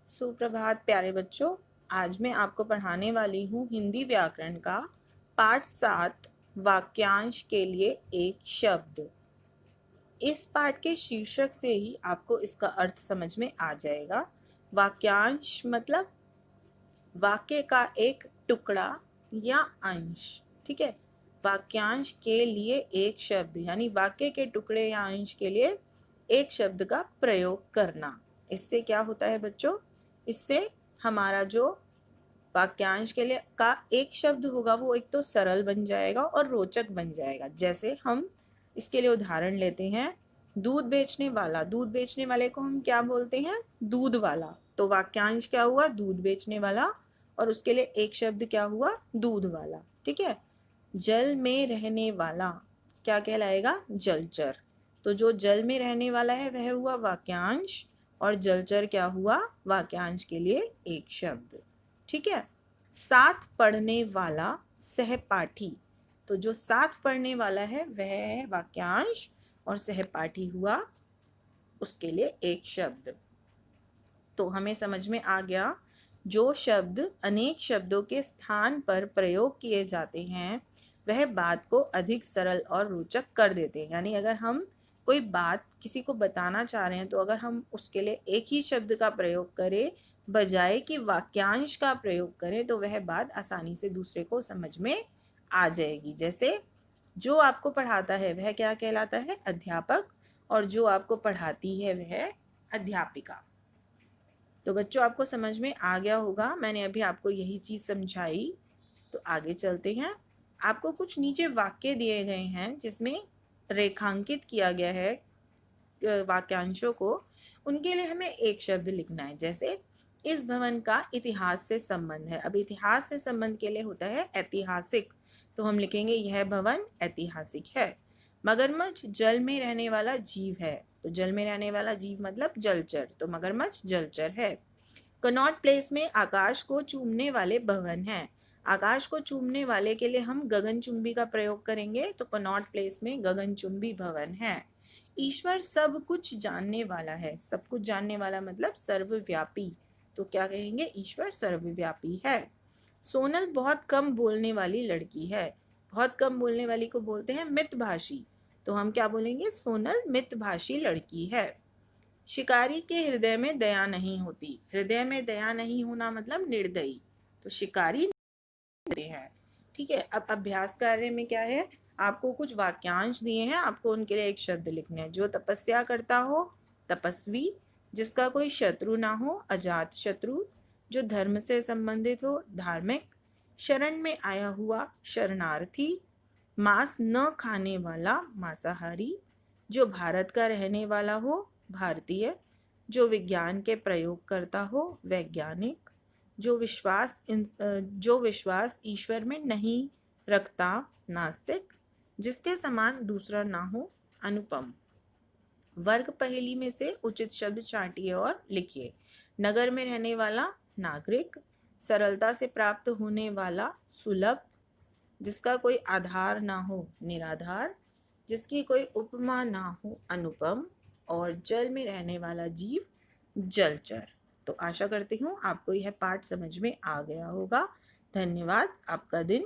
सुप्रभात प्यारे बच्चों। आज मैं आपको पढ़ाने वाली हूँ हिंदी व्याकरण का पाठ 7 वाक्यांश के लिए एक शब्द। इस पाठ के शीर्षक से ही आपको इसका अर्थ समझ में आ जाएगा। वाक्यांश मतलब वाक्य का एक टुकड़ा या अंश, ठीक है। वाक्यांश के लिए एक शब्द यानी वाक्य के टुकड़े या अंश के लिए एक शब्द का प्रयोग करना। इससे क्या होता है बच्चों, इससे हमारा जो वाक्यांश के लिए का एक शब्द होगा वो एक तो सरल बन जाएगा और रोचक बन जाएगा। जैसे हम इसके लिए उदाहरण लेते हैं, दूध बेचने वाला। दूध बेचने वाले को हम क्या बोलते हैं? दूध वाला। तो वाक्यांश क्या हुआ? दूध बेचने वाला, और उसके लिए एक शब्द क्या हुआ? दूध वाला, ठीक है। जल में रहने वाला क्या कहलाएगा? जलचर। तो जो जल में रहने वाला है वह हुआ वाक्यांश, और जलचर क्या हुआ? वाक्यांश के लिए एक शब्द, ठीक है। साथ पढ़ने वाला सहपाठी। तो जो साथ पढ़ने वाला है वह है वाक्यांश, और सहपाठी हुआ उसके लिए एक शब्द। तो हमें समझ में आ गया, जो शब्द अनेक शब्दों के स्थान पर प्रयोग किए जाते हैं वह बात को अधिक सरल और रोचक कर देते हैं। यानी अगर हम कोई बात किसी को बताना चाह रहे हैं तो अगर हम उसके लिए एक ही शब्द का प्रयोग करें बजाय कि वाक्यांश का प्रयोग करें तो वह बात आसानी से दूसरे को समझ में आ जाएगी। जैसे जो आपको पढ़ाता है वह क्या कहलाता है? अध्यापक, और जो आपको पढ़ाती है वह अध्यापिका। तो बच्चों आपको समझ में आ गया होगा, मैंने अभी आपको यही चीज़ समझाई। तो आगे चलते हैं। आपको कुछ नीचे वाक्य दिए गए हैं जिसमें रेखांकित किया गया है वाक्यांशों को। उनके लिए हमें एक शब्द लिखना है। जैसे इस भवन का इतिहास से संबंध है। अब इतिहास से संबंध के लिए होता है ऐतिहासिक, तो हम लिखेंगे यह भवन ऐतिहासिक है। मगरमच्छ जल में रहने वाला जीव है। तो जल में रहने वाला जीव मतलब जलचर, तो मगरमच्छ जलचर है। कनॉट प्लेस में आकाश को चूमने वाले भवन हैं। आकाश को चूमने वाले के लिए हम गगनचुंबी का प्रयोग करेंगे, तो कनॉट प्लेस में गगनचुंबी भवन है। ईश्वर सब कुछ जानने वाला है। सब कुछ जानने वाला मतलब सर्वव्यापी, तो क्या कहेंगे? ईश्वर सर्वव्यापी है। सोनल बहुत कम बोलने वाली लड़की है। बहुत कम बोलने वाली को बोलते हैं मितभाषी, तो हम क्या बोलेंगे? सोनल मितभाषी लड़की है। शिकारी के हृदय में दया नहीं होती। हृदय में दया नहीं होना मतलब निर्दयी, तो शिकारी निर्दयी है, ठीक है। अब अभ्यास कार्य में क्या है, आपको कुछ वाक्यांश दिए हैं, आपको उनके लिए एक शब्द लिखने हैं। जो तपस्या करता हो तपस्वी, जिसका कोई शत्रु ना हो अजात शत्रु, जो धर्म से संबंधित हो धार्मिक, शरण में आया हुआ शरणार्थी, मांस न खाने वाला मांसाहारी, जो भारत का रहने वाला हो भारतीय, जो विज्ञान के प्रयोग करता हो वैज्ञानिक, जो विश्वास ईश्वर में नहीं रखता नास्तिक, जिसके समान दूसरा ना हो अनुपम। वर्ग पहेली में से उचित शब्द छांटिए और लिखिए। नगर में रहने वाला नागरिक, सरलता से प्राप्त होने वाला सुलभ, जिसका कोई आधार ना हो निराधार, जिसकी कोई उपमा ना हो अनुपम, और जल में रहने वाला जीव जलचर। तो आशा करती हूँ आपको यह पाठ समझ में आ गया होगा। धन्यवाद। आपका दिन